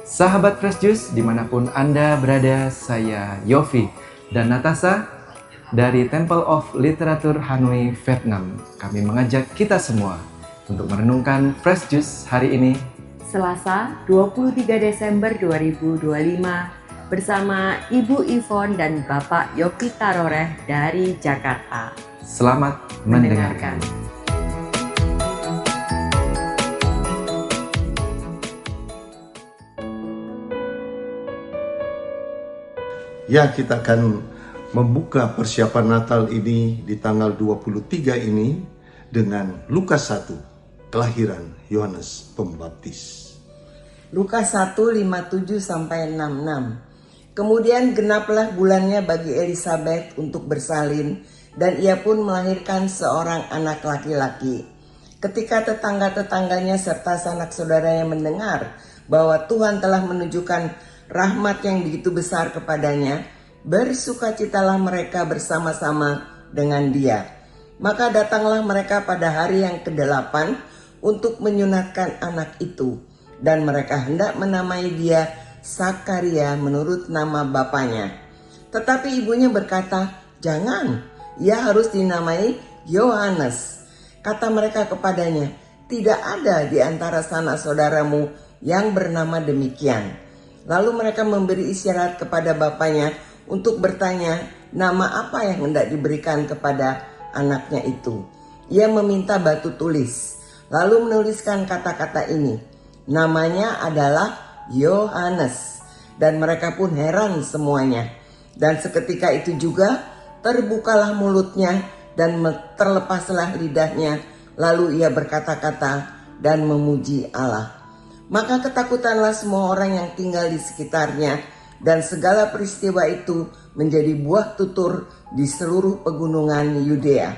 Sahabat Fresh Juice, dimanapun Anda berada, saya Yofi dan Natasha dari Temple of Literature Hanoi, Vietnam. Kami mengajak kita semua untuk merenungkan Fresh Juice hari ini, Selasa 23 Desember 2025 bersama Ibu Ivon dan Bapak Yopi Taroreh dari Jakarta. Selamat mendengarkan. Ya, kita akan membuka persiapan Natal ini di tanggal 23 ini dengan Lukas 1, kelahiran Yohanes Pembaptis. Lukas 1:57-66. Kemudian genaplah bulannya bagi Elisabet untuk bersalin, dan ia pun melahirkan seorang anak laki-laki. Ketika tetangga-tetangganya serta sanak saudaranya mendengar bahwa Tuhan telah menunjukkan rahmat yang begitu besar kepadanya, bersukacitalah mereka bersama-sama dengan dia. Maka datanglah mereka pada hari yang ke-8 untuk menyunatkan anak itu, dan mereka hendak menamai dia Sakaria menurut nama bapaknya. Tetapi ibunya berkata, "Jangan, ia harus dinamai Yohanes." Kata mereka kepadanya, "Tidak ada di antara sanak saudaramu yang bernama demikian." Lalu mereka memberi isyarat kepada bapaknya untuk bertanya nama apa yang hendak diberikan kepada anaknya itu. Ia meminta batu tulis, lalu menuliskan kata-kata ini, "Namanya adalah Yohanes." Dan mereka pun heran semuanya. Dan seketika itu juga terbukalah mulutnya dan terlepaslah lidahnya, lalu ia berkata-kata dan memuji Allah. Maka ketakutanlah semua orang yang tinggal di sekitarnya, dan segala peristiwa itu menjadi buah tutur di seluruh pegunungan Yudea.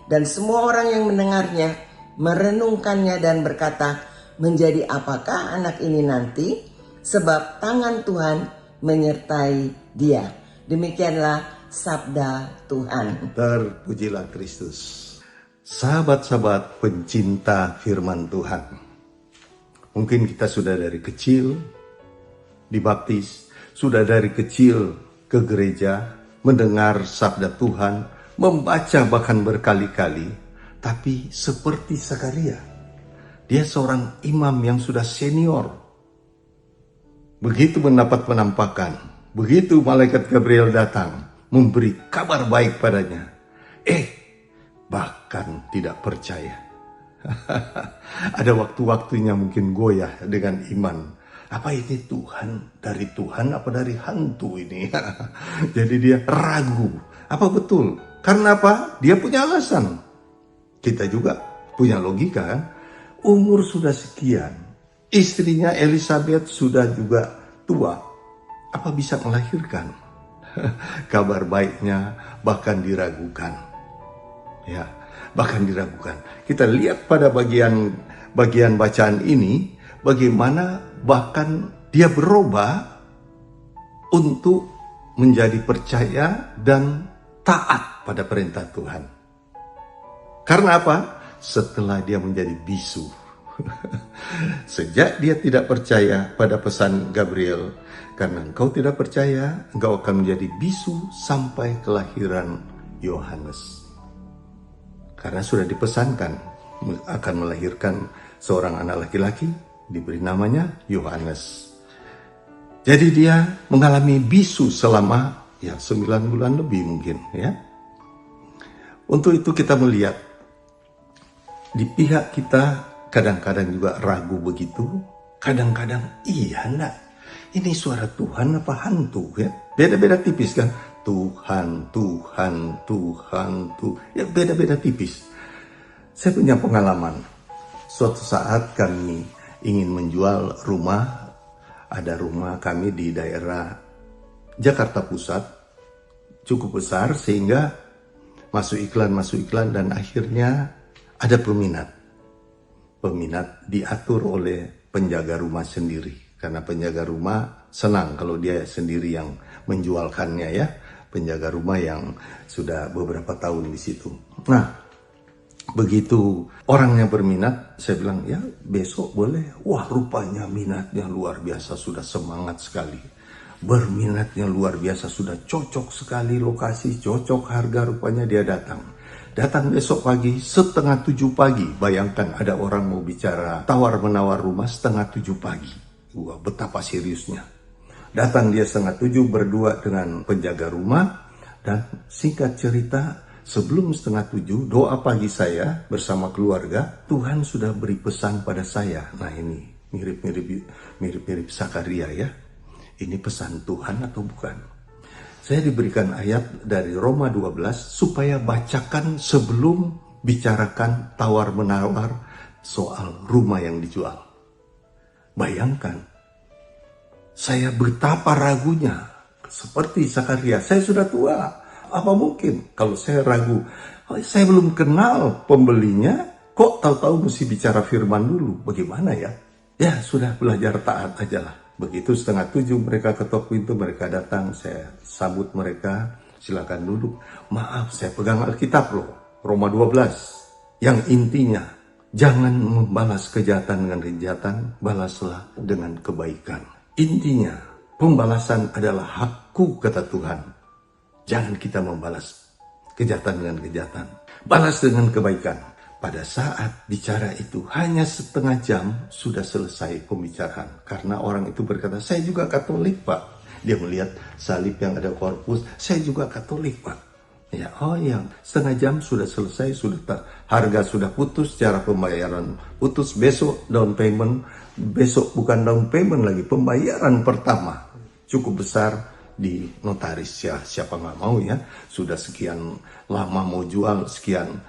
Dan semua orang yang mendengarnya merenungkannya dan berkata, "Menjadi apakah anak ini nanti? Sebab tangan Tuhan menyertai dia." Demikianlah sabda Tuhan. Terpujilah Kristus. Sahabat-sahabat pencinta firman Tuhan, mungkin kita sudah dari kecil dibaptis, sudah dari kecil ke gereja, mendengar sabda Tuhan, membaca bahkan berkali-kali. Tapi seperti Sakaria, dia seorang imam yang sudah senior. Begitu mendapat penampakan, begitu malaikat Gabriel datang, memberi kabar baik padanya, bahkan tidak percaya. Ada waktu-waktunya mungkin goyah dengan iman. Apa ini Tuhan? Dari Tuhan apa dari hantu ini? Jadi dia ragu. Apa betul? Karena apa? Dia punya alasan. Kita juga punya logika kan? Umur sudah sekian. Istrinya Elisabet sudah juga tua. Apa bisa melahirkan? Kabar baiknya bahkan diragukan. Ya, bahkan diragukan. Kita lihat pada bagian bacaan ini, bagaimana bahkan dia berubah untuk menjadi percaya dan taat pada perintah Tuhan. Karena apa? Setelah dia menjadi bisu. Sejak dia tidak percaya pada pesan Gabriel, karena engkau tidak percaya, engkau akan menjadi bisu sampai kelahiran Yohanes. Karena sudah dipesankan akan melahirkan seorang anak laki-laki, diberi namanya Yohanes. Jadi dia mengalami bisu selama 9 bulan lebih mungkin ya. Untuk itu kita melihat di pihak kita kadang-kadang juga ragu begitu, kadang-kadang iya enggak, ini suara Tuhan apa hantu ya. Beda-beda tipis kan. Tuhan, ya beda-beda tipis. Saya punya pengalaman. Suatu saat kami ingin menjual rumah. Ada rumah kami di daerah Jakarta Pusat, cukup besar sehingga masuk iklan dan akhirnya ada peminat. Peminat diatur oleh penjaga rumah sendiri. Karena penjaga rumah senang kalau dia sendiri yang menjualkannya ya. Penjaga rumah yang sudah beberapa tahun di situ. Nah, Begitu orangnya berminat, saya bilang, ya besok boleh. Wah, rupanya minatnya luar biasa, sudah semangat sekali. Berminatnya luar biasa, sudah cocok sekali lokasi, cocok harga, rupanya dia datang. Datang besok pagi, 6:30 pagi. Bayangkan ada orang mau bicara tawar-menawar rumah 6:30 pagi. Wah, betapa seriusnya. Datang dia 6:30 berdua dengan penjaga rumah. Dan singkat cerita, sebelum 6:30 doa pagi saya bersama keluarga, Tuhan sudah beri pesan pada saya. Nah, ini mirip-mirip Zakaria ya. Ini pesan Tuhan atau bukan? Saya diberikan ayat dari Roma 12 supaya bacakan sebelum bicarakan tawar-menawar soal rumah yang dijual. Bayangkan, saya betapa ragunya. Seperti Zakaria, saya sudah tua. Apa mungkin kalau saya ragu? Saya belum kenal pembelinya, kok tahu-tahu mesti bicara firman dulu? Bagaimana ya? Ya sudah, belajar taat aja lah. Begitu 6:30 mereka ketok pintu, mereka datang, saya sambut mereka, silakan duduk. Maaf, saya pegang Alkitab loh, Roma 12. Yang intinya, jangan membalas kejahatan dengan kejahatan, balaslah dengan kebaikan. Intinya, pembalasan adalah hakku, kata Tuhan. Jangan kita membalas kejahatan dengan kejahatan. Balas dengan kebaikan. Pada saat bicara itu hanya setengah jam sudah selesai pembicaraan. Karena orang itu berkata, saya juga Katolik Pak. Dia melihat salib yang ada korpus, saya juga Katolik Pak. Ya, oh ya, setengah jam sudah selesai, harga sudah putus, cara pembayaran putus, besok down payment, besok bukan down payment lagi, pembayaran pertama cukup besar di notaris. Ya, siapa nggak mau ya, sudah sekian lama mau jual, sekian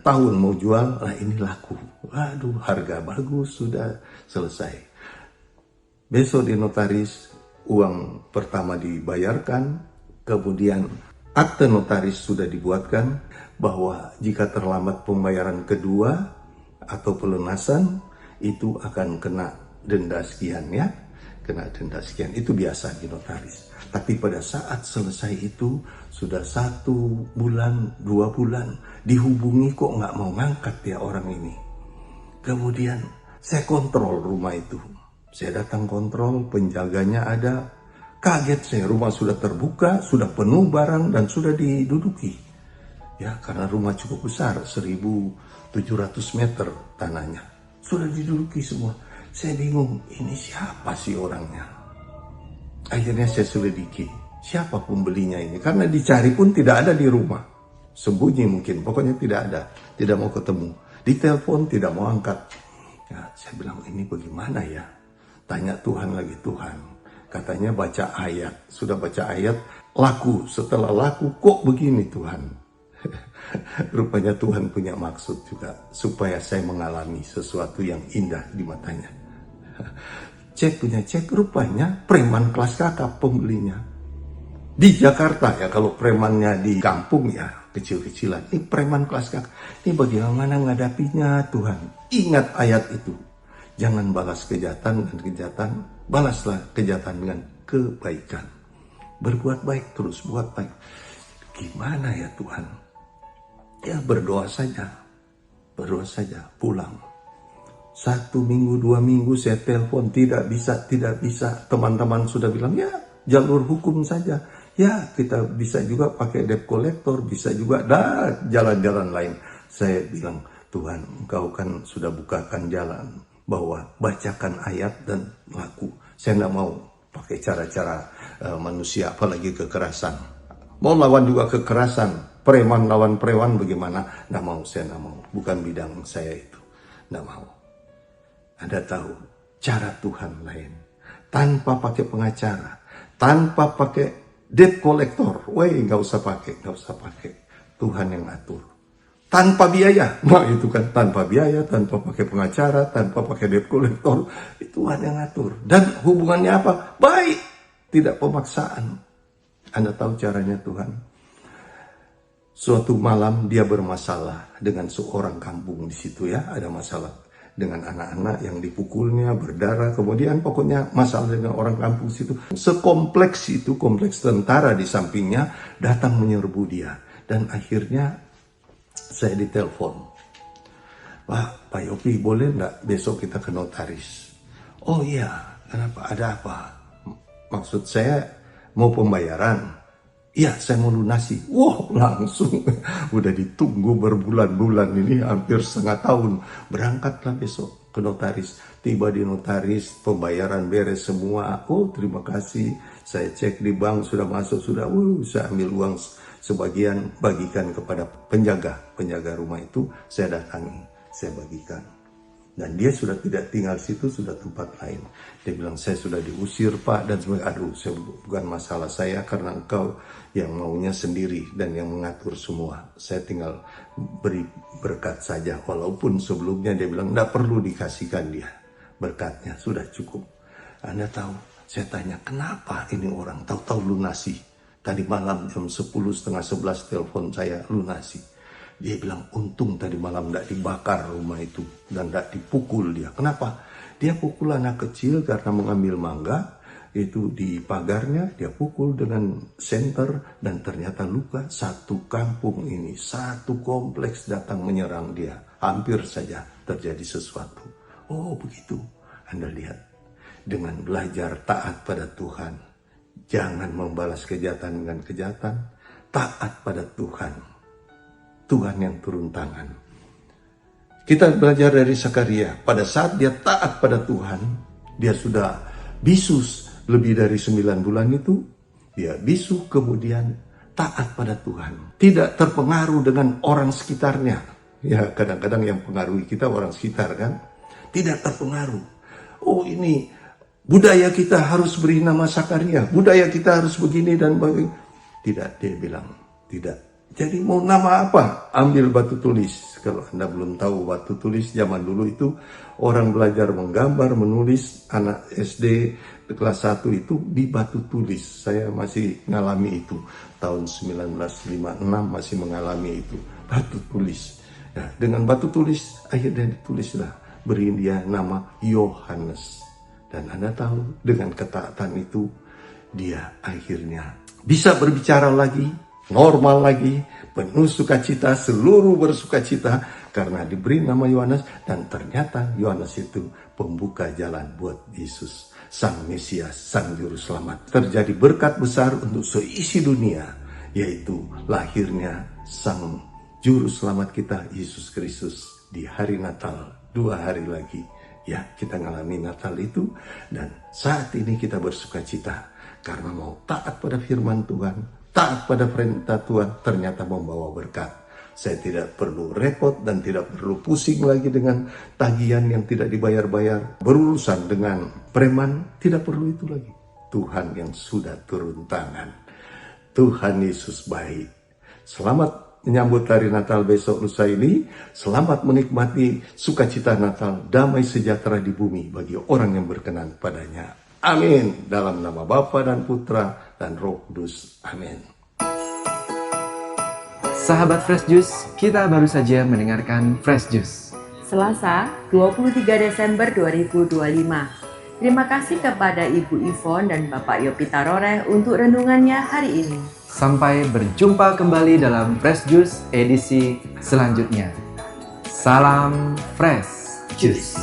tahun mau jual, nah ini laku. Waduh, harga bagus, sudah selesai. Besok di notaris, uang pertama dibayarkan, kemudian akte notaris sudah dibuatkan bahwa jika terlambat pembayaran kedua atau pelunasan, itu akan kena denda sekian ya. Kena denda sekian, itu biasa di notaris. Tapi pada saat selesai itu, sudah 1 bulan, 2 bulan, dihubungi kok nggak mau ngangkat ya orang ini. Kemudian saya kontrol rumah itu. Saya datang kontrol, penjaganya ada. Kaget saya, rumah sudah terbuka, sudah penuh barang dan sudah diduduki. Ya, karena rumah cukup besar, 1.700 meter tanahnya. Sudah diduduki semua. Saya bingung, ini siapa sih orangnya? Akhirnya saya selidiki, siapa pembelinya ini? Karena dicari pun tidak ada di rumah. Sembunyi mungkin, pokoknya tidak ada. Tidak mau ketemu. Ditelepon tidak mau angkat. Ya, saya bilang, ini bagaimana ya? Tanya Tuhan lagi, Tuhan. Katanya baca ayat. Sudah baca ayat, laku. Setelah laku, kok begini Tuhan? Rupanya Tuhan punya maksud juga supaya saya mengalami sesuatu yang indah di matanya. Cek rupanya preman kelas kakap pembelinya. Di Jakarta ya, kalau premannya di kampung ya kecil-kecilan. Ini preman kelas kakap. Ini bagaimana ngadapinya Tuhan? Ingat ayat itu. Jangan balas kejahatan dengan kejahatan, balaslah kejahatan dengan kebaikan. Berbuat baik terus, buat baik. Gimana ya Tuhan? Ya berdoa saja, pulang. 1 minggu, 2 minggu saya telepon, tidak bisa. Teman-teman sudah bilang, ya jalur hukum saja. Ya kita bisa juga pakai debt collector, bisa juga jalan-jalan lain. Saya bilang, Tuhan Engkau kan sudah bukakan jalan, bahwa bacakan ayat dan laku. Saya nggak mau pakai cara-cara manusia, apalagi kekerasan. Mau lawan juga kekerasan, preman lawan preman bagaimana? Nggak mau, saya nggak mau. Bukan bidang saya itu. Nggak mau. Anda tahu, cara Tuhan lain. Tanpa pakai pengacara, tanpa pakai debt collector. Nggak usah pakai. Tuhan yang atur. Tanpa biaya. Nah itu kan tanpa biaya, tanpa pakai pengacara, tanpa pakai debt collector. Tuhan yang atur. Dan hubungannya apa? Baik. Tidak pemaksaan. Anda tahu caranya Tuhan? Suatu malam dia bermasalah dengan seorang kampung di situ ya, ada masalah dengan anak-anak yang dipukulnya, berdarah, kemudian pokoknya masalah dengan orang kampung situ. Sekompleks itu, kompleks tentara di sampingnya datang menyerbu dia. Dan akhirnya saya ditelepon. Pak Yopi boleh nggak besok kita ke notaris? Oh iya, kenapa? Ada apa? Maksud saya mau pembayaran. Iya, saya mau lunasi. Wow, langsung. Udah ditunggu berbulan-bulan ini, hampir setengah tahun. Berangkatlah besok ke notaris. Tiba di notaris, pembayaran beres semua. Oh, terima kasih. Saya cek di bank, sudah masuk, sudah. Saya ambil uang sebagian, bagikan kepada penjaga rumah itu. Saya datangi, saya bagikan. Dan dia sudah tidak tinggal situ, sudah tempat lain. Dia bilang, saya sudah diusir Pak, dan sebagainya. Aduh, bukan masalah saya, karena engkau yang maunya sendiri dan yang mengatur semua. Saya tinggal beri berkat saja. Walaupun sebelumnya dia bilang, tidak perlu dikasihkan dia. Berkatnya sudah cukup. Anda tahu, saya tanya, kenapa ini orang tahu-tahu lunasi? Tadi malam jam 10, setengah 11 telepon saya lunasi. Dia bilang, untung tadi malam tidak dibakar rumah itu dan tidak dipukul dia. Kenapa? Dia pukul anak kecil karena mengambil mangga, itu di pagarnya, dia pukul dengan senter dan ternyata luka. Satu kampung ini, satu kompleks datang menyerang dia. Hampir saja terjadi sesuatu. Oh begitu, Anda lihat. Dengan belajar taat pada Tuhan, jangan membalas kejahatan dengan kejahatan, taat pada Tuhan. Tuhan yang turun tangan. Kita belajar dari Zakaria. Pada saat dia taat pada Tuhan, dia sudah bisus lebih dari 9 bulan itu. Dia bisu kemudian taat pada Tuhan. Tidak terpengaruh dengan orang sekitarnya. Ya kadang-kadang yang pengaruhi kita orang sekitar kan. Tidak terpengaruh. Oh ini budaya kita harus beri nama Zakaria. Budaya kita harus begini dan begini. Tidak, dia bilang tidak. Jadi mau nama apa? Ambil batu tulis. Kalau Anda belum tahu batu tulis, zaman dulu itu orang belajar menggambar, menulis, anak SD kelas 1 itu di batu tulis. Saya masih mengalami itu. Tahun 1956 masih mengalami itu. Batu tulis. Nah, dengan batu tulis, akhirnya ditulislah. Beri dia nama Yohanes. Dan Anda tahu, dengan ketaatan itu, dia akhirnya bisa berbicara lagi, normal lagi, penuh sukacita, seluruh bersukacita karena diberi nama Yohanes. Dan ternyata Yohanes itu pembuka jalan buat Yesus, Sang Mesias, Sang Juru Selamat. Terjadi berkat besar untuk seisi dunia, yaitu lahirnya Sang Juru Selamat kita, Yesus Kristus, di hari Natal. 2 hari lagi ya kita ngalami Natal itu. Dan saat ini kita bersukacita karena mau taat pada firman Tuhan, taat pada perintah Tuhan, ternyata membawa berkat. Saya tidak perlu repot dan tidak perlu pusing lagi dengan tagihan yang tidak dibayar-bayar. Berurusan dengan preman, tidak perlu itu lagi. Tuhan yang sudah turun tangan. Tuhan Yesus baik. Selamat menyambut hari Natal besok lusa ini. Selamat menikmati sukacita Natal, damai sejahtera di bumi bagi orang yang berkenan padanya. Amin. Dalam nama Bapa dan Putra dan Roh Kudus. Amin. Sahabat Fresh Juice, kita baru saja mendengarkan Fresh Juice. Selasa, 23 Desember 2025. Terima kasih kepada Ibu Ivon dan Bapak Yopi Taroreh untuk renungannya hari ini. Sampai berjumpa kembali dalam Fresh Juice edisi selanjutnya. Salam Fresh Juice.